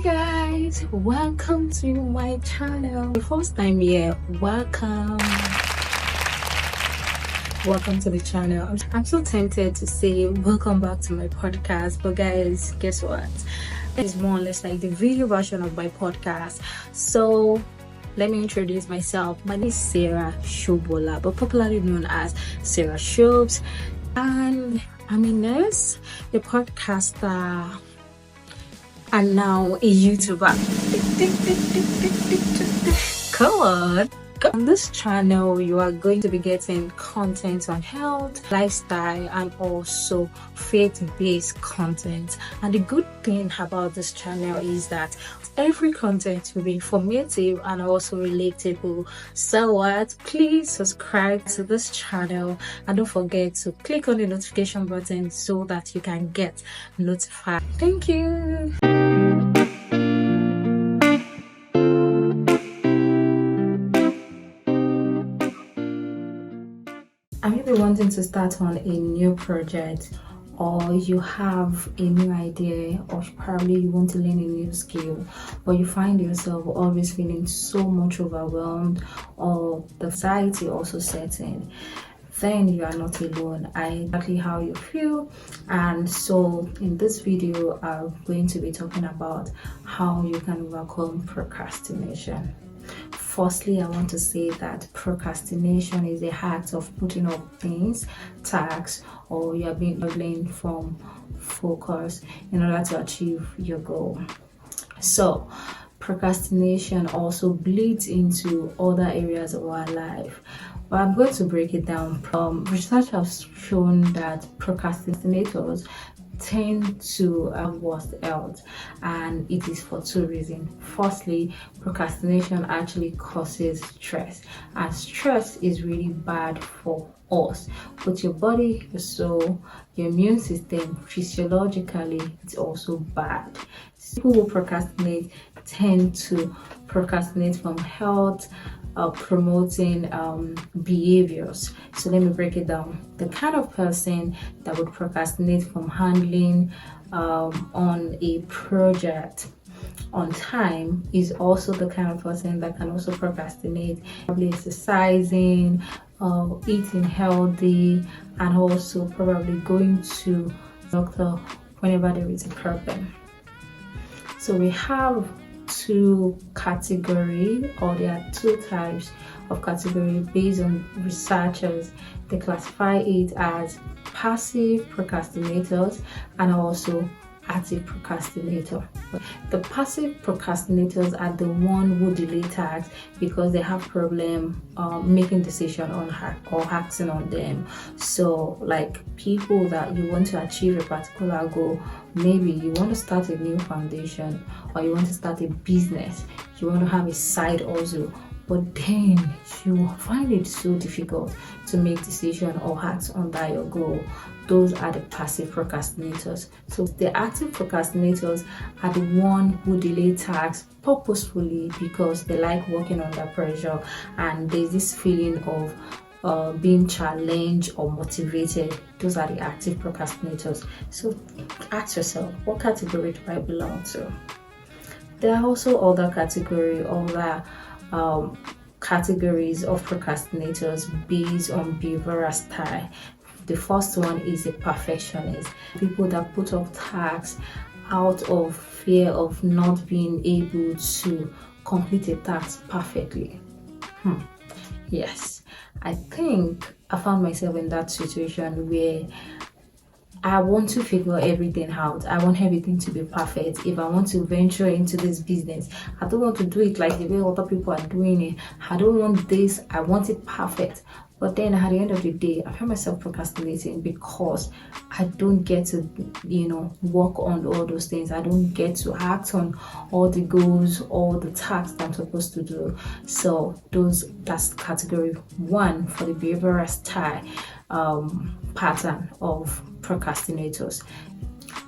Guys, welcome to my channel. The first time here, welcome to the channel. I'm so tempted to say welcome back to my podcast, but guys, guess what? It's more or less like the video version of my podcast. So let me introduce myself. My name is Sarah Shobola, but popularly known as Sarah Shobs, and I'm a nurse, a podcaster, and now a YouTuber. Come on. On this channel, you are going to be getting content on health, lifestyle, and also faith-based content. And the good thing about this channel is that every content will be informative and also relatable. So what? Please subscribe to this channel and don't forget to click on the notification button so that you can get notified. Thank you. Are you be wanting to start on a new project, or you have a new idea, or probably you want to learn a new skill, but you find yourself always feeling so much overwhelmed, or the anxiety also setting? Then you are not alone. I know exactly how you feel, and so in this video I'm going to be talking about how you can overcome procrastination. Firstly, I want to say that procrastination is the act of putting off things, tasks, or you are being struggling from focus in order to achieve your goal. So procrastination also bleeds into other areas of our life, but I'm going to break it down. Research has shown that procrastinators tend to have worse health, and it is for two reasons. Firstly, procrastination actually causes stress, and stress is really bad for us, but your body, your soul, your immune system, physiologically it's also bad. People who procrastinate tend to procrastinate from health promoting behaviors. So let me break it down. The kind of person that would procrastinate from handling on a project on time is also the kind of person that can also procrastinate probably exercising, eating healthy, and also probably going to the doctor whenever there is a problem. So we have two categories, or there are two types of category based on researchers. They classify it as passive procrastinators and also active procrastinator. The passive procrastinators are the one who delay tasks because they have problem making decision on or acting on them. So like people that you want to achieve a particular goal, maybe you want to start a new foundation, or you want to start a business, you want to have a side hustle, but then you find it so difficult to make decision or act on that your goal. Those are the passive procrastinators. So the active procrastinators are the one who delay tasks purposefully because they like working under pressure, and there's this feeling of being challenged or motivated. Those are the active procrastinators. So ask yourself, what category do I belong to? There are also other categories of procrastinators based on behavioral style. The first one is a perfectionist. People that put off tasks out of fear of not being able to complete a task perfectly. Yes, I think I found myself in that situation where I want to figure everything out. I want everything to be perfect. If I want to venture into this business, I don't want to do it like the way other people are doing it. I don't want this. I want it perfect. But then at the end of the day, I find myself procrastinating because I don't get to, work on all those things. I don't get to act on all the goals, all the tasks that I'm supposed to do. So that's category one for the behavioral style pattern of procrastinators.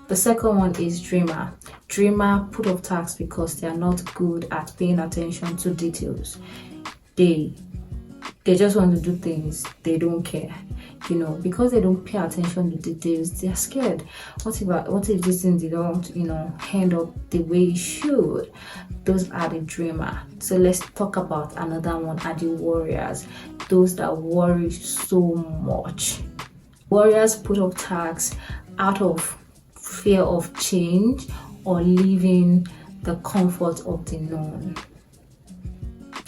The second one is dreamer. Dreamer put off tasks because they are not good at paying attention to details. They just want to do things. They don't care. because they don't pay attention to details. They're scared. What if this thing they don't end up the way it should? Those are the dreamer. So let's talk about another one, are the warriors. Those that worry so much. Warriors put up tasks out of fear of change or leaving the comfort of the known.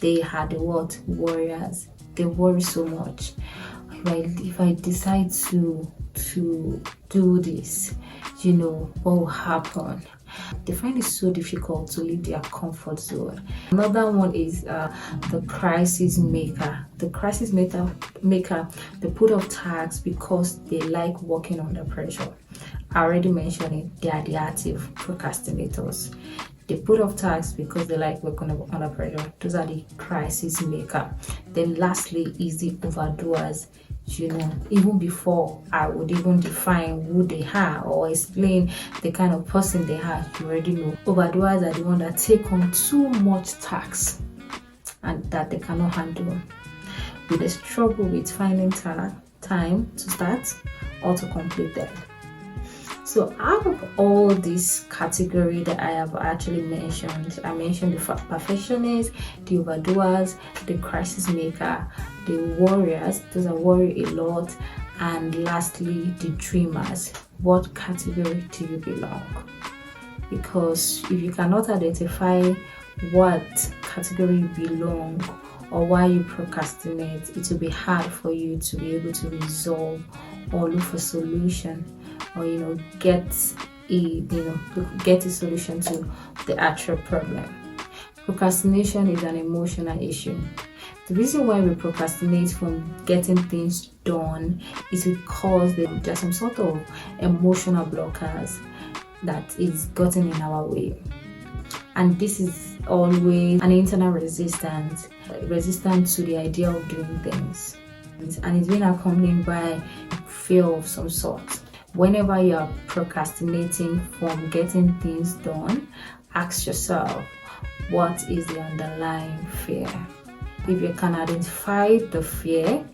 They are the warriors. They worry so much. If I decide to do this, what will happen? They find it so difficult to leave their comfort zone. Another one is the crisis maker. The crisis maker, they put off tasks because they like working under pressure. I already mentioned it. They are the active procrastinators. They put off tasks because they like working under pressure. Those are the crisis maker. Then lastly is the overdoers. Even before I would even define who they are or explain the kind of person they are, you already know. Overdoers are the ones that take on too much tasks and that they cannot handle. With a struggle with finding time to start or to complete them. So out of all these categories that I have actually mentioned, I mentioned the perfectionists, the overdoers, the crisis maker, the warriors, those that worry a lot, and lastly the dreamers. What category do you belong? Because if you cannot identify what category you belong or why you procrastinate, it will be hard for you to be able to resolve or look for solution, or get a solution to the actual problem. Procrastination is an emotional issue. The reason why we procrastinate from getting things done is because there's some sort of emotional blockers that is gotten in our way. And this is always an internal resistance to the idea of doing things. And it's been accompanied by fear of some sort. Whenever you are procrastinating from getting things done, ask yourself, what is the underlying fear? If you can identify the fear,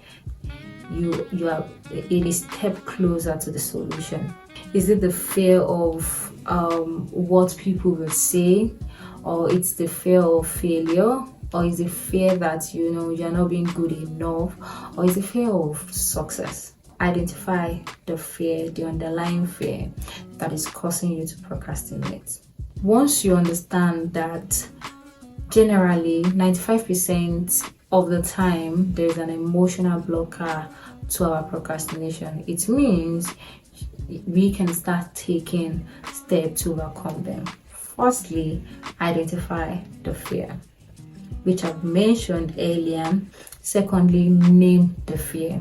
you are a step closer to the solution. Is it the fear of what people will say, or it's the fear of failure, or is it fear that you're not being good enough, or is it fear of success? Identify the fear, the underlying fear that is causing you to procrastinate. Once you understand that generally 95% of the time there is an emotional blocker to our procrastination, it means we can start taking steps to overcome them. Firstly, identify the fear, which I've mentioned earlier. Secondly, name the fear.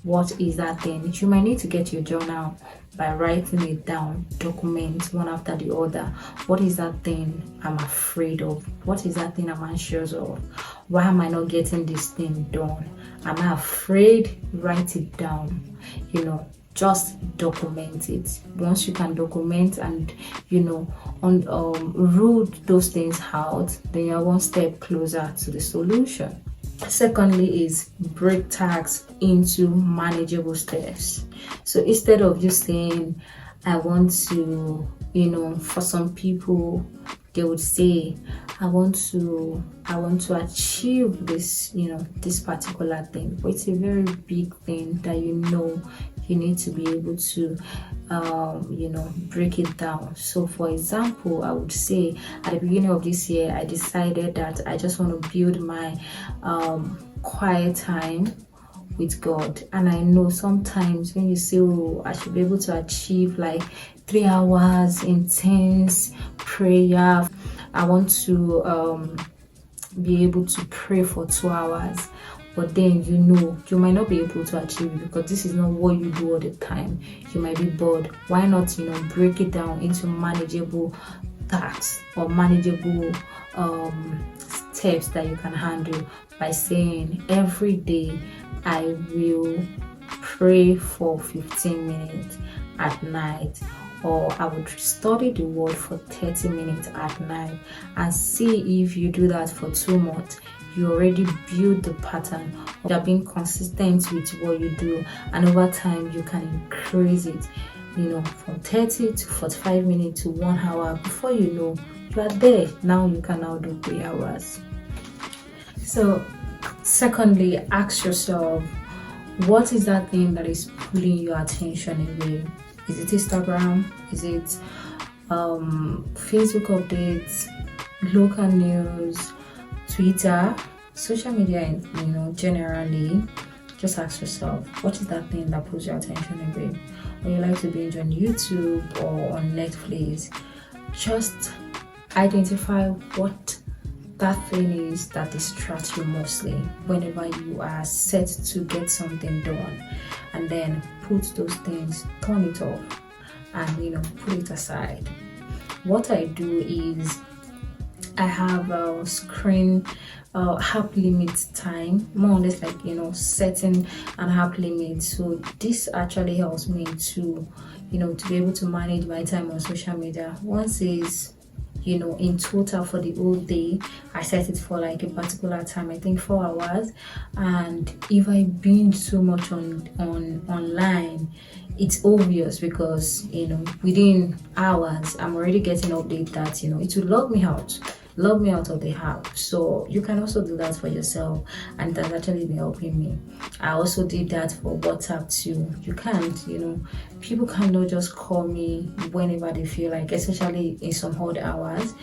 What is that thing? You might need to get your journal by writing it down, document one after the other. What is that thing I'm afraid of? What is that thing I'm anxious of? Why am I not getting this thing done? Am I afraid? Write it down. Just document it. Once you can document and rule those things out, then you're one step closer to the solution. Secondly is break tasks into manageable steps. So instead of just saying I want to, for some people they would say I want to achieve this, this particular thing, but it's a very big thing that you need to be able to break it down. So for example, I would say at the beginning of this year I decided that I just want to build my quiet time with God. And I know sometimes when you say, I should be able to achieve like 3 hours intense prayer, I want to be able to pray for 2 hours, but then you might not be able to achieve it because this is not what you do all the time. You might be bored. Why not break it down into manageable tasks or manageable steps that you can handle by saying every day I will pray for 15 minutes at night, or I would study the word for 30 minutes at night, and see if you do that for 2 months, you already build the pattern. You are being consistent with what you do, and over time you can increase it, from 30 to 45 minutes to 1 hour. Before you know, you are there. Now you can now do 3 hours. So secondly, ask yourself, what is that thing that is pulling your attention away? Is it Instagram? Is it Facebook updates, local news, Twitter, social media, generally? Just ask yourself, what is that thing that pulls your attention away? Or you like to binge on YouTube or on Netflix? Just identify what that thing is that distracts you mostly whenever you are set to get something done, and then put those things, turn it off, and put it aside. What I do is I have a screen app limit time, more or less like setting an app limit. So this actually helps me to to be able to manage my time on social media. Once is in total for the whole day, I set it for like a particular time, I think 4 hours. And if I binge so much on online, it's obvious because within hours I'm already getting update that it will log me out of the app. So you can also do that for yourself, and that's actually been helping me. I also did that for WhatsApp too. You can't, people cannot just call me whenever they feel like, especially in some odd hours.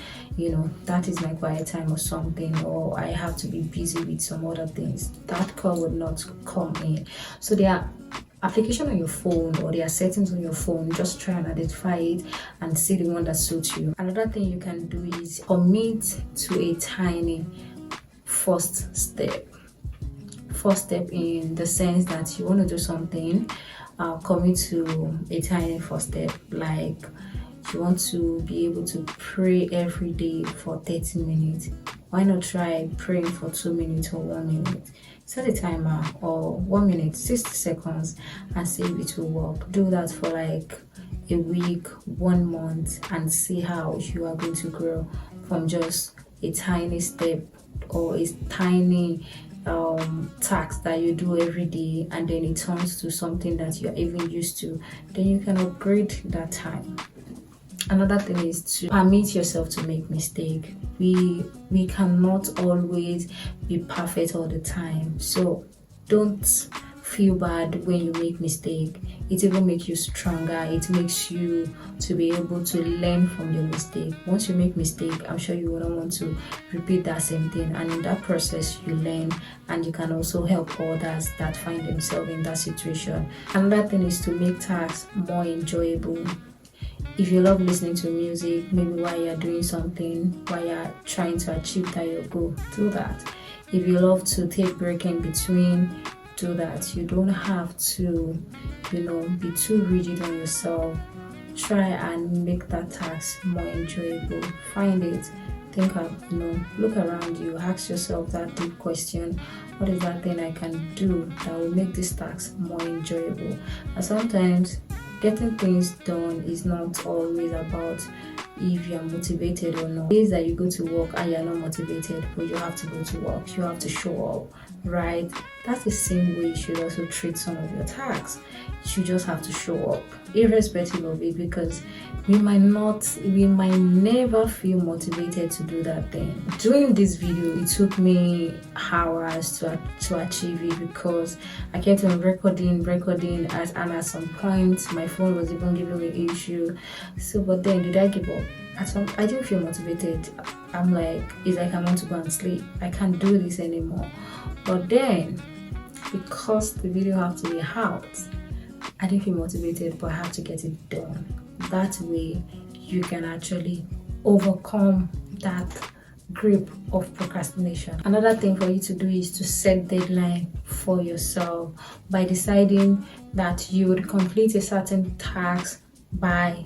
That is my quiet time or something, or I have to be busy with some other things. That call would not come in. So there are application on your phone, or there are settings on your phone. Just try and identify it and see the one that suits you. Another thing you can do is commit to a tiny first step in the sense that you want to do something. Commit to a tiny first step, like you want to be able to pray every day for 30 minutes. Why not try praying for 2 minutes or 1 minute? Set a timer, or 1 minute, 60 seconds, and see if it will work. Do that for like a week, 1 month, and see how you are going to grow from just a tiny step or a tiny task that you do every day, and then it turns to something that you're even used to. Then you can upgrade that time. Another thing is to permit yourself to make mistake. We cannot always be perfect all the time, so don't feel bad when you make mistake. It even makes you stronger. It makes you to be able to learn from your mistake. Once you make mistake, I'm sure you wouldn't want to repeat that same thing, and in that process you learn, and you can also help others that find themselves in that situation. Another thing is to make tasks more enjoyable. If you love listening to music, maybe while you're doing something, while you're trying to achieve that your goal, do that. If you love to take break in between, do that. You don't have to, be too rigid on yourself. Try and make that task more enjoyable. Find it. Think of, look around you. Ask yourself that deep question. What is that thing I can do that will make this task more enjoyable? And sometimes getting things done is not always about if you're motivated or not. Days that you go to work and you're not motivated, but you have to go to work, you have to show up, right? That's the same way you should also treat some of your tasks. You just have to show up, irrespective of it, because we might never feel motivated to do that thing. Doing this video, it took me hours to achieve it, because I kept on recording, and at some point my phone was even giving me issue. So, but then did I give up? I didn't feel motivated. I'm like, it's like I want to go and sleep. I can't do this anymore. But then, because the video had to be out, I didn't feel motivated, but I had to get it done. That way, you can actually overcome that grip of procrastination. Another thing for you to do is to set deadline for yourself by deciding that you would complete a certain task by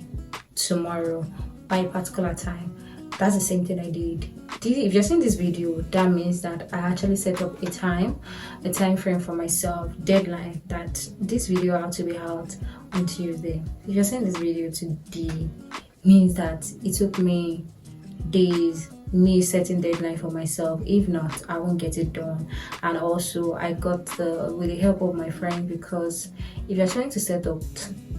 tomorrow, by a particular time. That's the same thing I did. If you're seeing this video, that means that I actually set up a time frame for myself, deadline, that this video had to be out on Tuesday. If you're seeing this video today, means that it took me days, me setting deadline for myself. If not, I won't get it done. And also I got with the help of my friend, because if you're trying to set up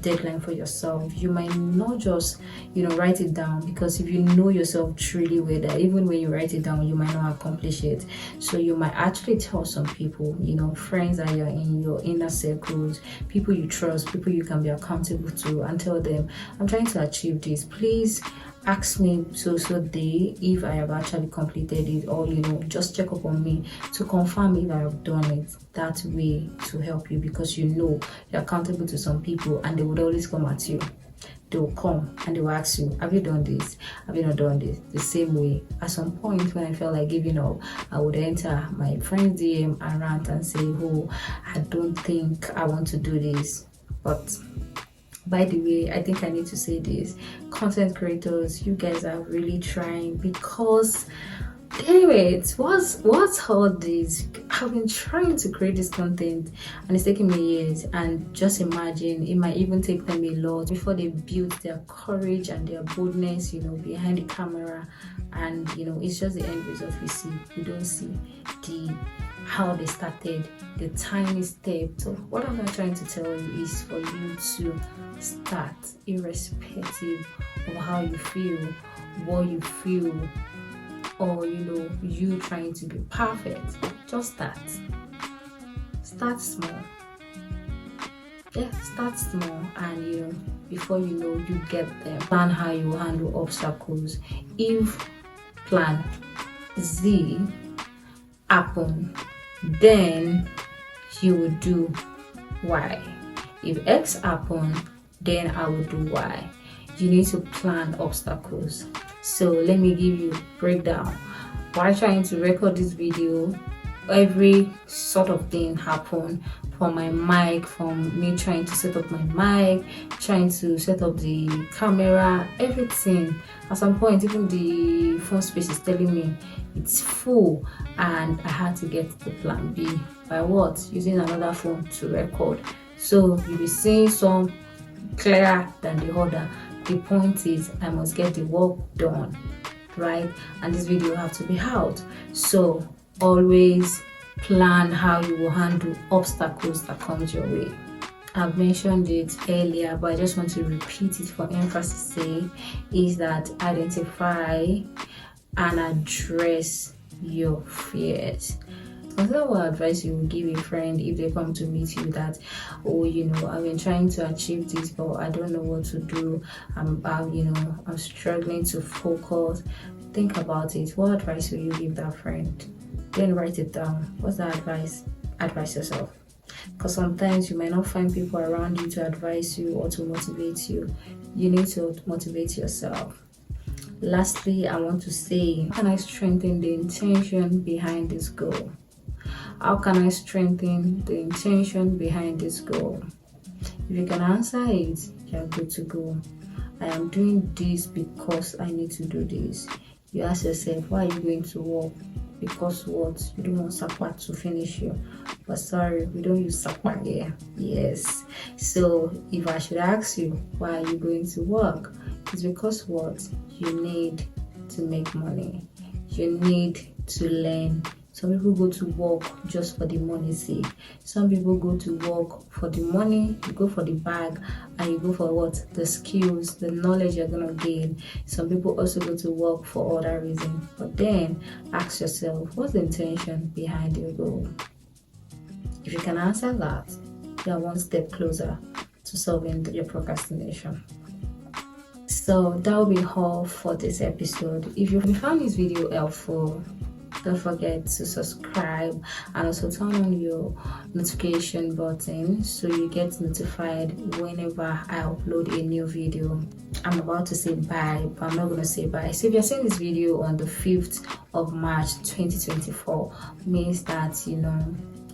deadline for yourself, you might not just write it down, because if you know yourself truly well, that even when you write it down you might not accomplish it. So you might actually tell some people, friends that you're in your inner circles, people you trust, people you can be accountable to, and tell them, I'm trying to achieve this, please ask me so day if I have actually completed it, or just check up on me to confirm if I have done it. That way to help you, because you're accountable to some people, and they would always come at you. They will come and they will ask you, have you done this, have you not done this? The same way, at some point when I felt like giving up, I would enter my friend's DM and rant and say, oh, I don't think I want to do this. But by the way, I think I need to say this, content creators, you guys are really trying, because anyway, what's all this? I've been trying to create this content and it's taking me years, and just imagine, it might even take them a lot before they build their courage and their boldness behind the camera. And it's just the end result we don't see how they started, the tiny step. So what I'm trying to tell you is for you to start, irrespective of how you feel, what you feel, or you trying to be perfect. Just start small. Start small, and before you get there. Plan how you handle obstacles. If plan Z happen, then you will do Y. If X happen, then I will do Y. You need to plan obstacles. So let me give you a breakdown. While trying to record this video, every sort of thing happened, from my mic, from me trying to set up my mic, trying to set up the camera, everything. At some point, even the phone space is telling me it's full, and I had to get the plan B. By what? Using another phone to record. So you'll be seeing some clearer than the other. The point is, I must get the work done, right? And this video have to be out. So always plan how you will handle obstacles that comes your way. I've mentioned it earlier, but I just want to repeat it for emphasis' sake, is that identify and address your fears. Consider what advice you will give a friend if they come to meet you that, oh, I've been trying to achieve this, but I don't know what to do. I'm struggling to focus. Think about it. What advice will you give that friend? Then write it down. What's the advice? Advise yourself. Because sometimes you might not find people around you to advise you or to motivate you. You need to motivate yourself. Lastly, I want to say, how can I strengthen the intention behind this goal? How can I strengthen the intention behind this goal? If you can answer it, you're good to go. I am doing this because I need to do this. You ask yourself, why are you going to work? Because what? You don't want support to finish you. But sorry, we don't use support here. Yes. So if I should ask you, why are you going to work? It's because what? You need to make money. You need to learn. Some people go to work just for the money's sake. Some people go to work for the money, you go for the bag, and you go for what? The skills, the knowledge you're going to gain. Some people also go to work for other reasons. But then ask yourself, what's the intention behind your goal? If you can answer that, you're one step closer to solving your procrastination. So that will be all for this episode. If you found this video helpful, don't forget to subscribe and also turn on your notification button so you get notified whenever I upload a new video. I'm about to say bye, but I'm not going to say bye. So if you're seeing this video on the 5th of March 2024, means that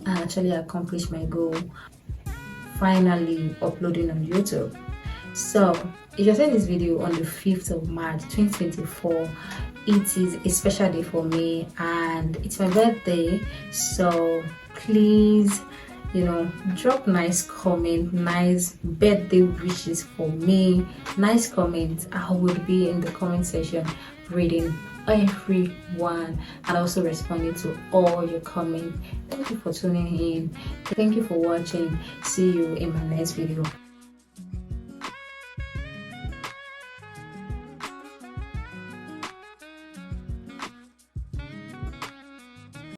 I actually accomplished my goal, finally uploading on YouTube. So if you're seeing this video on the 5th of March 2024, it is a special day for me and it's my birthday. So please, drop nice comment, nice birthday wishes for me, nice comments. I would be in the comment section reading everyone and also responding to all your comments. Thank you for tuning in. Thank you for watching. See you in my next video.